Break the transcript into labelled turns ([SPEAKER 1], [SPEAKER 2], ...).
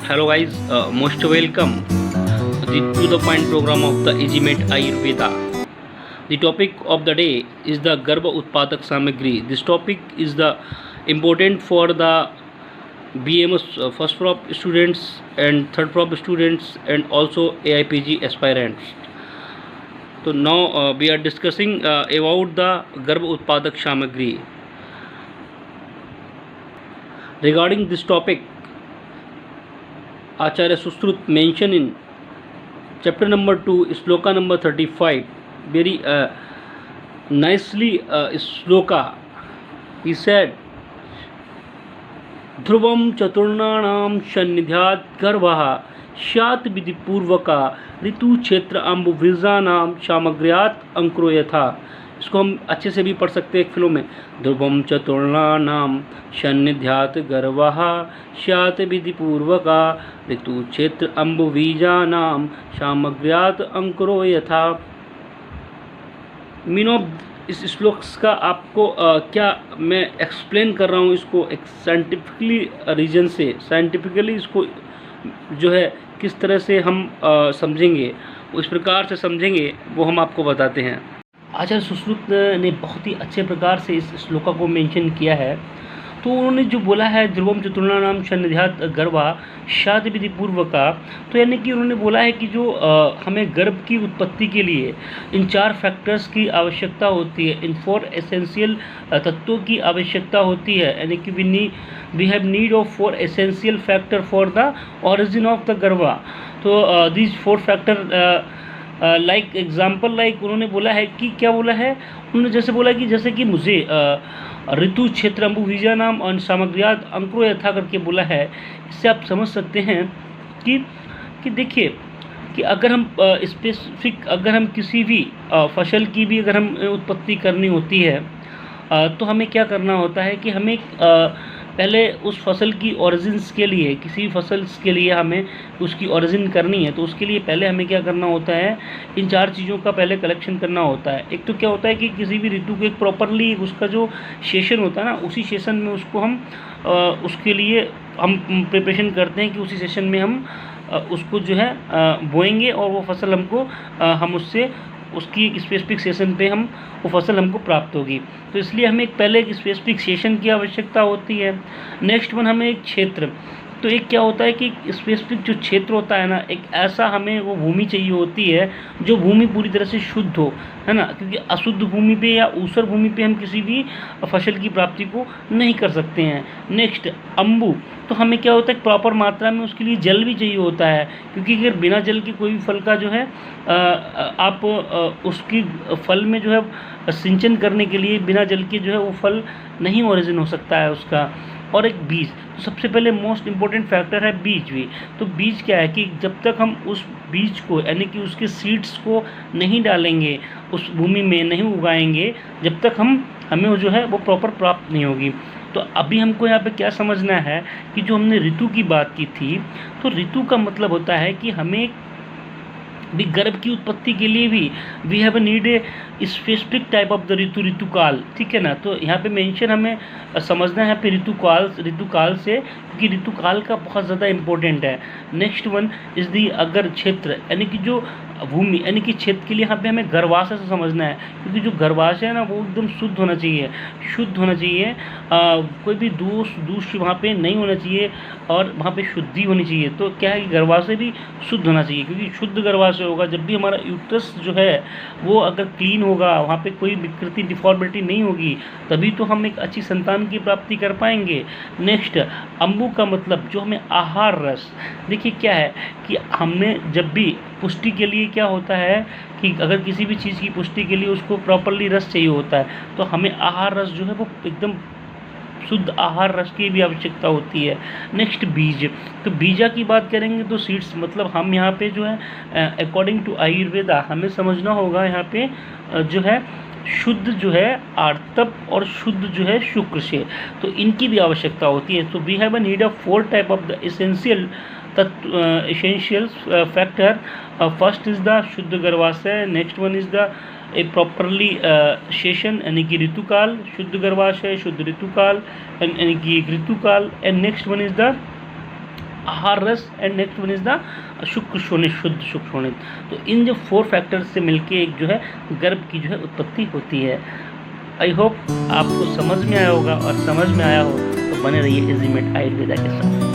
[SPEAKER 1] Hello guys, most welcome to the point program of the EasyMate Ayurveda. The topic of the day is the Garbha Utpadak Samagri. This topic is the important for the BMS first prop students and third prop students and also AIPG aspirants. So now we are discussing about the Garbha Utpadak Samagri. Regarding this topic, Acharya Sushrut mentioned in chapter number 2, sloka number 35, very nicely sloka. He said, ध्रुवम चतुर्णानाम सन्निध्यात गर्भः स्यात् विधिपूर्वका ऋतु क्षेत्र अम्बुभिर्जानाम सामग्र्यात् अंकुरो यथा. इसको हम अच्छे से भी पढ़ सकते हैं एक फ्लो में. ध्रुवम चतुर्णानाम सन्निध्यात गर्भः स्यात् विधिपूर्वका ऋतु क्षेत्र अम्बुभिर्जानाम सामग्र्यात् अंकुरो यथा. मीन ऑफ इस श्लोक का आपको क्या मैं एक्सप्लेन कर रहा हूँ, इसको एक साइंटिफिकली रीजन से साइंटिफिकली इसको जो है किस तरह से हम समझेंगे, उस प्रकार से समझेंगे वो हम आपको बताते हैं. आचार्य सुश्रुत ने बहुत ही अच्छे प्रकार से इस श्लोका को मेंशन किया है. तो उन्होंने जो बोला है ध्रुवम चतुर्णानाम सन्निध्यात गर्भा शाद विधि पूर्व का, तो यानी कि उन्होंने बोला है कि जो हमें गर्भ की उत्पत्ति के लिए इन 4 फैक्टर्स की आवश्यकता होती है, इन 4 एसेंशियल तत्वों की आवश्यकता होती है. यानी कि we have need of 4 essential factor for the origin of the garbha. तो these 4 factor like example, like उन्होंने बोला है कि क्या बोला है, उन्होंने जैसे बोला कि जैसे कि मुझे ऋतु क्षेत्र अम्बुभिजा नाम और सामग्र्यात अंकुरो यथा करके बोला है. इससे आप समझ सकते हैं कि देखिए कि अगर हम स्पेसिफिक अगर हम किसी भी फसल की भी अगर हम उत्पत्ति करनी होती है तो हमें क्या करना होता है कि हमें पहले उस फसल की ओरिजिन्स के लिए, किसी भी फसल के लिए हमें उसकी ओरिजिन करनी है, तो उसके लिए पहले हमें क्या करना होता है, इन 4 चीज़ों का पहले कलेक्शन करना होता है. एक तो क्या होता है कि किसी भी ऋतु को एक प्रॉपरली उसका जो सेशन होता है ना, उसी सेशन में उसको हम उसके लिए हम प्रिपरेशन करते हैं कि उसी सेशन में हम उसको जो है बोएंगे और वो फसल हमको हम उससे उसकी एक स्पेसिफिक सेशन पे हम वो फसल हमको प्राप्त होगी. तो इसलिए हमें पहले एक स्पेसिफिक सेशन की आवश्यकता होती है. नेक्स्ट वन हमें एक क्षेत्र. तो एक क्या होता है कि स्पेसिफिक जो क्षेत्र होता है ना, एक ऐसा हमें वो भूमि चाहिए होती है जो भूमि पूरी तरह से शुद्ध हो, है ना, क्योंकि अशुद्ध भूमि पे या ऊसर भूमि पे हम किसी भी फसल की प्राप्ति को नहीं कर सकते हैं. नेक्स्ट अम्बु. तो हमें क्या होता है प्रॉपर मात्रा में उसके लिए जल भी चाहिए होता है, क्योंकि अगर बिना जल के कोई भी फल का जो है आप उसकी फल में जो है सिंचन करने के लिए बिना जल के जो है वो फल नहीं ओरिजिन हो सकता है उसका. और एक बीज. तो सबसे पहले मोस्ट इम्पोर्टेंट फैक्टर है बीज भी. तो बीज क्या है कि जब तक हम उस बीज को यानी कि उसके सीड्स को नहीं डालेंगे, उस भूमि में नहीं उगाएंगे, जब तक हमें जो है वो प्रॉपर प्राप्त नहीं होगी. तो अभी हमको यहाँ पे क्या समझना है कि जो हमने ऋतु की बात की थी, तो ऋतु का मतलब होता है कि हमें भी गर्भ की उत्पत्ति के लिए भी we have need a specific type of the ritukala. ठीक है ना. तो यहाँ पे मेंशन हमें समझना है यहाँ पे ऋतुकाल से, क्योंकि ऋतुकाल का बहुत ज़्यादा इम्पोर्टेंट है. नेक्स्ट वन इज़ दी अगर क्षेत्र, यानी कि जो भूमि यानी कि क्षेत्र के लिए यहाँ पे हमें गर्भाशय से समझना है, क्योंकि जो गर्भाशय है ना वो एकदम शुद्ध होना चाहिए, कोई भी दूष वहाँ पे नहीं होना चाहिए और वहाँ पे शुद्धि होनी चाहिए. तो क्या है कि गर्भाशय भी शुद्ध होना चाहिए, क्योंकि शुद्ध गर्भाशय होगा जब भी हमारा यूट्रस जो है वो अगर क्लीन होगा, वहाँ पे कोई विकृति डिफॉर्मिटी नहीं होगी, तभी तो हम एक अच्छी संतान की प्राप्ति कर पाएंगे. नेक्स्ट अम्बु का मतलब जो हमें आहार रस. देखिए क्या है कि हमने जब भी पुष्टि के लिए क्या होता है कि अगर किसी भी चीज़ की पुष्टि के लिए उसको प्रॉपरली रस चाहिए होता है, तो हमें आहार रस जो है वो एकदम शुद्ध आहार रस की भी आवश्यकता होती है. नेक्स्ट बीज. तो बीजा की बात करेंगे तो सीड्स मतलब हम यहाँ पे जो है अकॉर्डिंग टू आयुर्वेदा हमें समझना होगा यहाँ पे जो है शुद्ध जो है आर्तप और शुद्ध जो है शुक्र से, तो इनकी भी आवश्यकता होती है. तो we have a need of 4 type of the essential factor. First is the shuddha garbhashaya. Next one is the a properly session यानी कि ऋतुकाल, शुद्ध गर्भाशय, शुद्ध ऋतुकाल यानी कि ऋतुकाल. And next one is the ahara rasa, and next one is the shukra shonita, शुद्ध शुक्र शोणित। तो इन जो 4 फैक्टर्स से मिलके एक जो है गर्भ की जो है उत्पत्ति होती है। आई होप आपको समझ में आया होगा, और समझ में आया हो तो बने रहिए इज़ीमेट आयुर्वेदा के साथ।